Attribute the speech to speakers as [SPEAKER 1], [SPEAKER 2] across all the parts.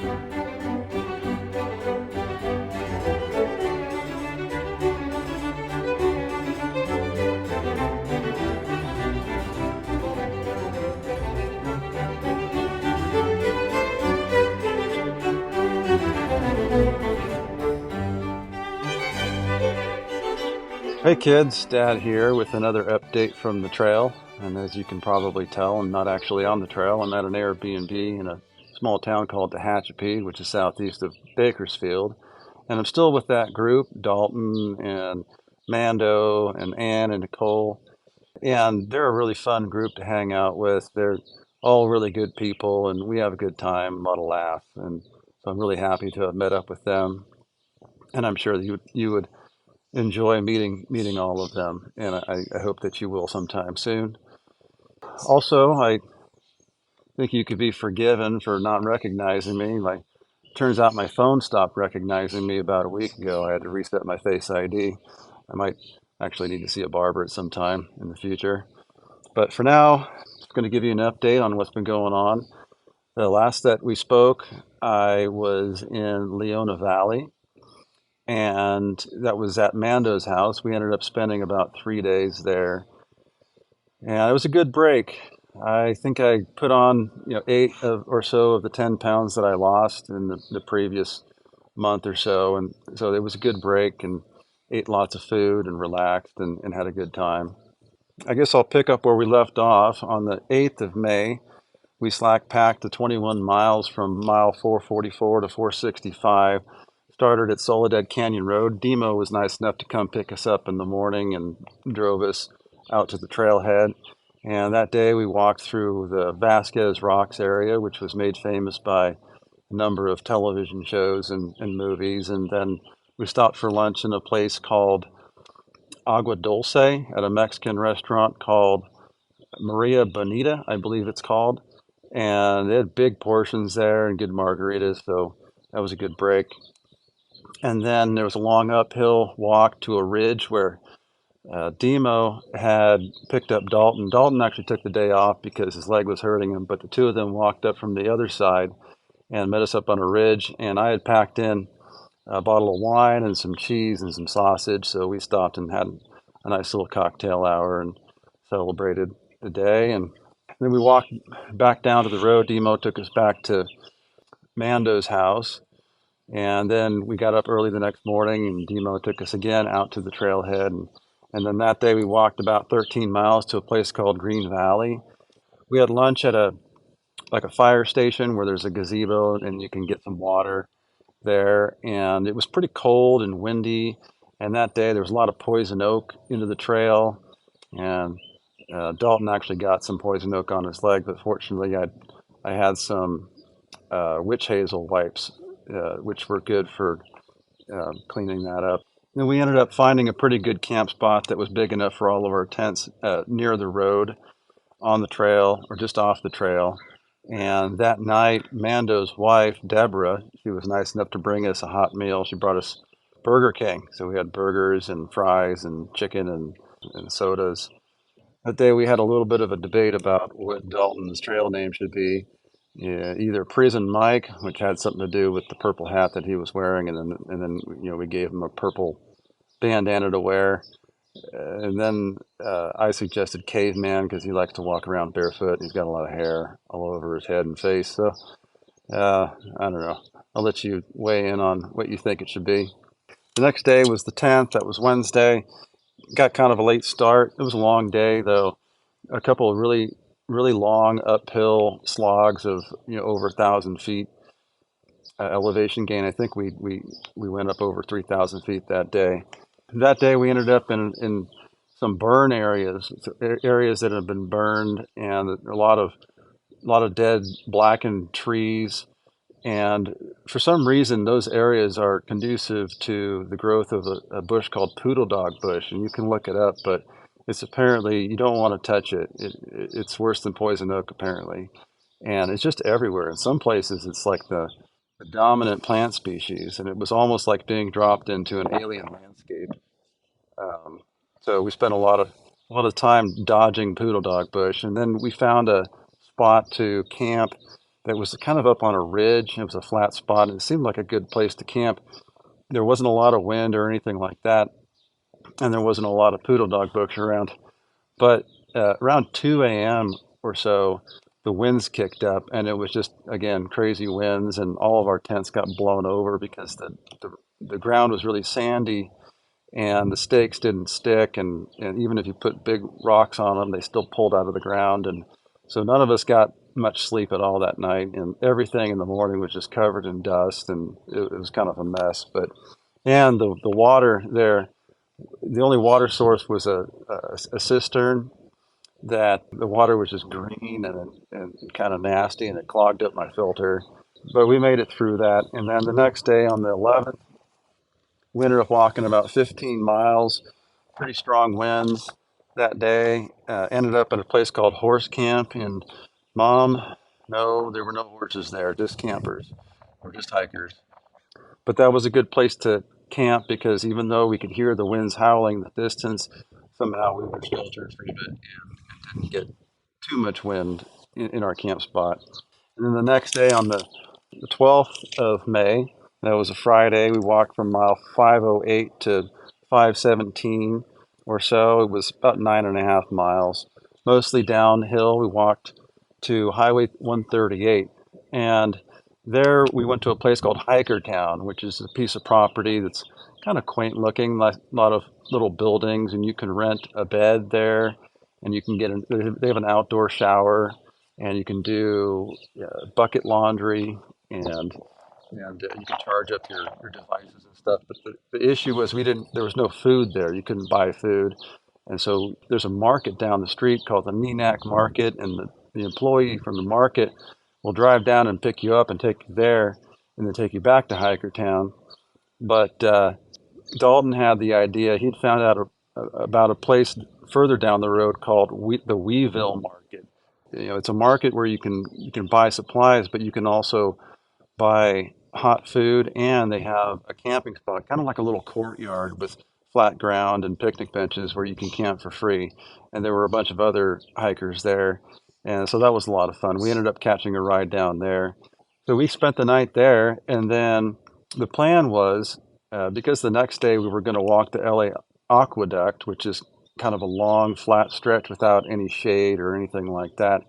[SPEAKER 1] Hey kids, Dad here with another update from the trail. And as you can probably tell, I'm not actually on the trail. I'm at an Airbnb in a small town called Tehachapi, which is southeast of Bakersfield. And I'm still with that group, Dalton and Mando and Ann and Nicole. And they're a really fun group to hang out with. They're all really good people, and we have a good time, a lot of laugh. And so I'm really happy to have met up with them. And I'm sure that you would enjoy meeting all of them, and I hope that you will sometime soon. Also, I think you could be forgiven for not recognizing me. Turns out my phone stopped recognizing me about a week ago. I had to reset my Face ID. I might actually need to see a barber at some time in the future. But for now, I'm going to give you an update on what's been going on. The last that we spoke, I was in Leona Valley, and that was at Mando's house. We ended up spending about 3 days there, and it was a good break. I think I put on, eight or so of the 10 pounds that I lost in the previous month or so, and so it was a good break and ate lots of food and relaxed and had a good time. I guess I'll pick up where we left off on the 8th of May. We slack packed the 21 miles from mile 444 to 465. Started at Soledad Canyon Road. Demo was nice enough to come pick us up in the morning and drove us out to the trailhead. And that day we walked through the Vasquez Rocks area, which was made famous by a number of television shows and movies. And then we stopped for lunch in a place called Agua Dulce at a Mexican restaurant called Maria Bonita, I believe it's called. And they had big portions there and good margaritas, so that was a good break. And then there was a long uphill walk to a ridge where Demo had picked up Dalton. Dalton actually took the day off because his leg was hurting him, but the two of them walked up from the other side and met us up on a ridge. And I had packed in a bottle of wine and some cheese and some sausage, so we stopped and had a nice little cocktail hour and celebrated the day. And then we walked back down to the road. Demo took us back to Mando's house. And then we got up early the next morning, and Demo took us again out to the trailhead. And then that day we walked about 13 miles to a place called Green Valley. We had lunch at a fire station where there's a gazebo and you can get some water there. And it was pretty cold and windy. And that day there was a lot of poison oak into the trail. And Dalton actually got some poison oak on his leg, but fortunately I had some witch hazel wipes, which were good for cleaning that up. And we ended up finding a pretty good camp spot that was big enough for all of our tents near the road on the trail or just off the trail. And that night, Mando's wife, Deborah, she was nice enough to bring us a hot meal. She brought us Burger King. So we had burgers and fries and chicken and sodas. That day we had a little bit of a debate about what Dalton's trail name should be. Yeah, either Prison Mike, which had something to do with the purple hat that he was wearing, and then we gave him a purple bandana to wear. And then I suggested Caveman because he likes to walk around barefoot. He's got a lot of hair all over his head and face. So I don't know. I'll let you weigh in on what you think it should be. The next day was the 10th. That was Wednesday. Got kind of a late start. It was a long day, though. A couple of really long uphill slogs of over 1,000 feet elevation gain. I think we went up over 3,000 feet that day. That day we ended up in some burn areas, areas that have been burned, and a lot of dead blackened trees. And for some reason, those areas are conducive to the growth of a bush called Poodle Dog Bush, and you can look it up, but it's apparently you don't want to touch it. It's worse than poison oak apparently, and it's just everywhere. In some places, it's like the dominant plant species, and it was almost like being dropped into an alien landscape. Um, so we spent a lot of time dodging Poodle Dog Bush, and then we found a spot to camp that was kind of up on a ridge. It was a flat spot, and it seemed like a good place to camp. There wasn't a lot of wind or anything like that, and there wasn't a lot of Poodle Dog Bush around. But around 2 a.m. or so, the winds kicked up, and it was just, again, crazy winds, and all of our tents got blown over because the ground was really sandy and the stakes didn't stick. And even if you put big rocks on them, they still pulled out of the ground. And so none of us got much sleep at all that night, and everything in the morning was just covered in dust, and it was kind of a mess. But and the water there, the only water source was a cistern that the water was just green and kind of nasty, and it clogged up my filter. But we made it through that. And then the next day on the 11th, we ended up walking about 15 miles, pretty strong winds that day. Ended up at a place called Horse Camp. And Mom, no, there were no horses there, just campers or just hikers. But that was a good place to camp because even though we could hear the winds howling in the distance, somehow we were sheltered from it and didn't get too much wind in our camp spot. And then the next day on the 12th of May, that was a Friday, we walked from mile 508 to 517 or so. It was about 9.5 miles, mostly downhill. We walked to Highway 138. And there we went to a place called Hikertown, which is a piece of property that's kind of quaint looking, like a lot of little buildings, and you can rent a bed there, and you can they have an outdoor shower, and you can do bucket laundry, and you can charge up your devices and stuff. But the issue was there was no food there. You couldn't buy food. And so there's a market down the street called the Neenack Market, and the employee from the market will drive down and pick you up and take you there and then take you back to Hikertown. But Dalton had the idea. He'd found out about a place further down the road called the Weeville Market. It's a market where you can buy supplies, but you can also buy hot food, and they have a camping spot, kind of like a little courtyard with flat ground and picnic benches where you can camp for free. And there were a bunch of other hikers there. And so that was a lot of fun. We ended up catching a ride down there. So we spent the night there. And then the plan was because the next day we were going to walk the LA Aqueduct, which is kind of a long, flat stretch without any shade or anything like that.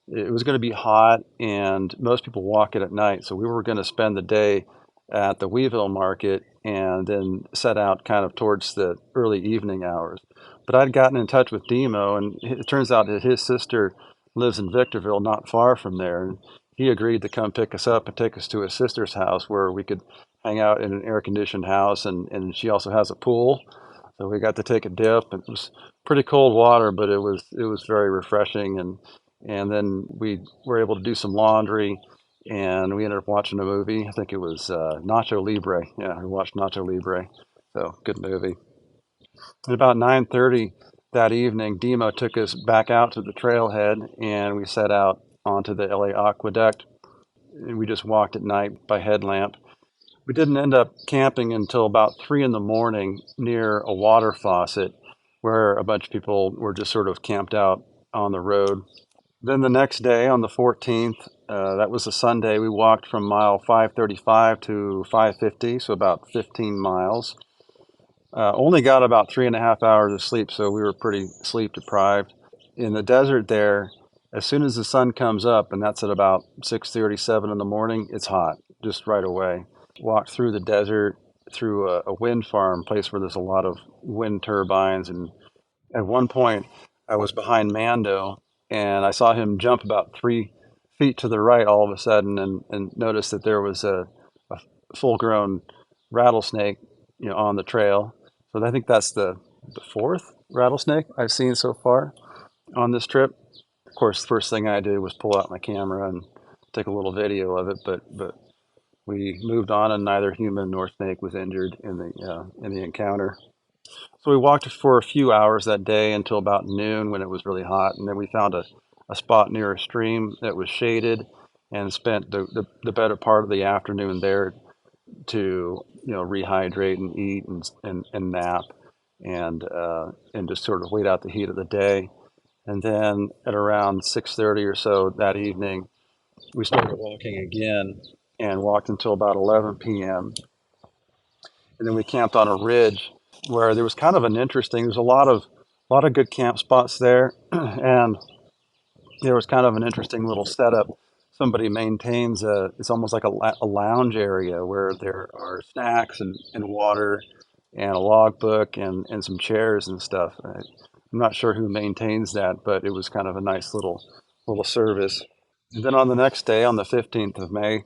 [SPEAKER 1] It was going to be hot, and most people walk it at night. So we were going to spend the day at the Weeville Market and then set out kind of towards the early evening hours. But I'd gotten in touch with Demo, and it turns out that his sister lives in Victorville, not far from there. And he agreed to come pick us up and take us to his sister's house where we could hang out in an air-conditioned house, and she also has a pool. So we got to take a dip. It was pretty cold water, but it was very refreshing. And then we were able to do some laundry, and we ended up watching a movie. I think it was Nacho Libre. Yeah, we watched Nacho Libre. So good movie. At about 9:30 that evening, Demo took us back out to the trailhead, and we set out onto the LA Aqueduct. And we just walked at night by headlamp. We didn't end up camping until about 3 in the morning near a water faucet, where a bunch of people were just sort of camped out on the road. Then the next day, on the 14th, that was a Sunday, we walked from mile 535 to 550, so about 15 miles. Only got about 3.5 hours of sleep, so we were pretty sleep deprived. In the desert there, as soon as the sun comes up, and that's at about 6:37 in the morning, it's hot, just right away. Walked through the desert, through a wind farm, place where there's a lot of wind turbines, and at one point, I was behind Mando, and I saw him jump about 3 feet to the right all of a sudden, and noticed that there was a full-grown rattlesnake, on the trail. So I think that's the fourth rattlesnake I've seen so far on this trip. Of course, the first thing I did was pull out my camera and take a little video of it, but we moved on, and neither human nor snake was injured in the encounter. So we walked for a few hours that day until about noon when it was really hot, and then we found a spot near a stream that was shaded, and spent the better part of the afternoon there to rehydrate and eat and nap and just sort of wait out the heat of the day. And then at around 6:30 or so that evening, we started walking again and walked until about 11 p.m. And then we camped on a ridge where there was kind of an interesting. There's a lot of good camp spots there, and there was kind of an interesting little setup. Somebody maintains it's almost like a lounge area where there are snacks and water and a logbook and some chairs and stuff. I'm not sure who maintains that, but it was kind of a nice little service. And then on the next day, on the 15th of May,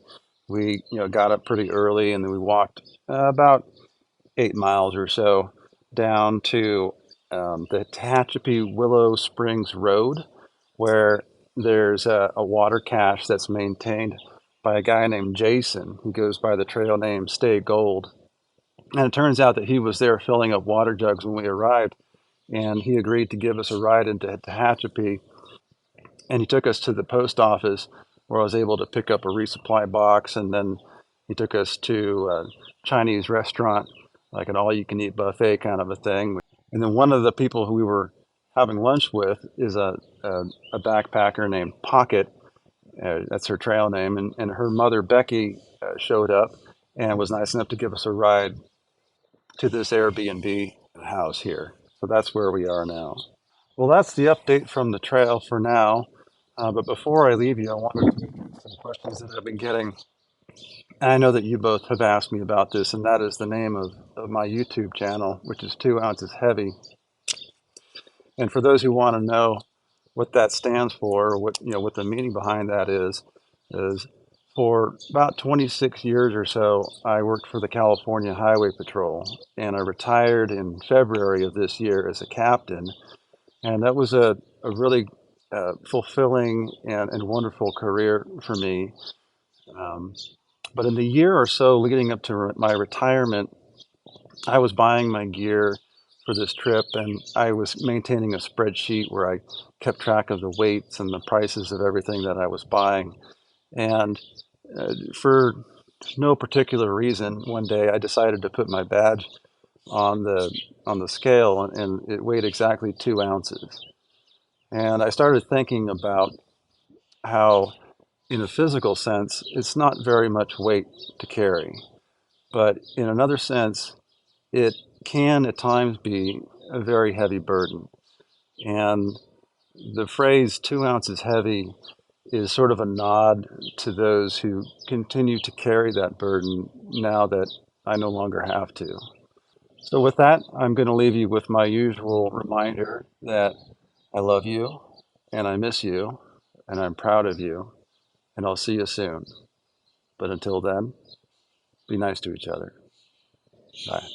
[SPEAKER 1] we got up pretty early and then we walked about 8 miles or so down to the Tehachapi Willow Springs Road, where there's a water cache that's maintained by a guy named Jason, who goes by the trail name Stay Gold. And it turns out that he was there filling up water jugs when we arrived, and he agreed to give us a ride into Tehachapi. And he took us to the post office where I was able to pick up a resupply box, and then he took us to a Chinese restaurant, like an all-you-can-eat buffet kind of a thing. And then one of the people who we were having lunch with is a backpacker named Pocket. That's her trail name. And her mother, Becky, showed up and was nice enough to give us a ride to this Airbnb house here. So that's where we are now. Well, that's the update from the trail for now. But before I leave you, I wanted to answer some questions that I've been getting. And I know that you both have asked me about this, and that is the name of my YouTube channel, which is 2 ounces heavy. And for those who want to know what that stands for, what the meaning behind that is for about 26 years or so, I worked for the California Highway Patrol, and I retired in February of this year as a captain. And that was a really fulfilling and wonderful career for me. Um, but in the year or so leading up to my retirement, I was buying my gear for this trip, and I was maintaining a spreadsheet where I kept track of the weights and the prices of everything that I was buying. And for no particular reason, one day I decided to put my badge on the scale, and it weighed exactly 2 ounces. And I started thinking about how, in a physical sense, it's not very much weight to carry, but in another sense, it can at times be a very heavy burden. And the phrase 2 ounces heavy is sort of a nod to those who continue to carry that burden now that I no longer have to. So, with that, I'm going to leave you with my usual reminder that I love you and I miss you and I'm proud of you, and I'll see you soon. But until then, be nice to each other. Bye.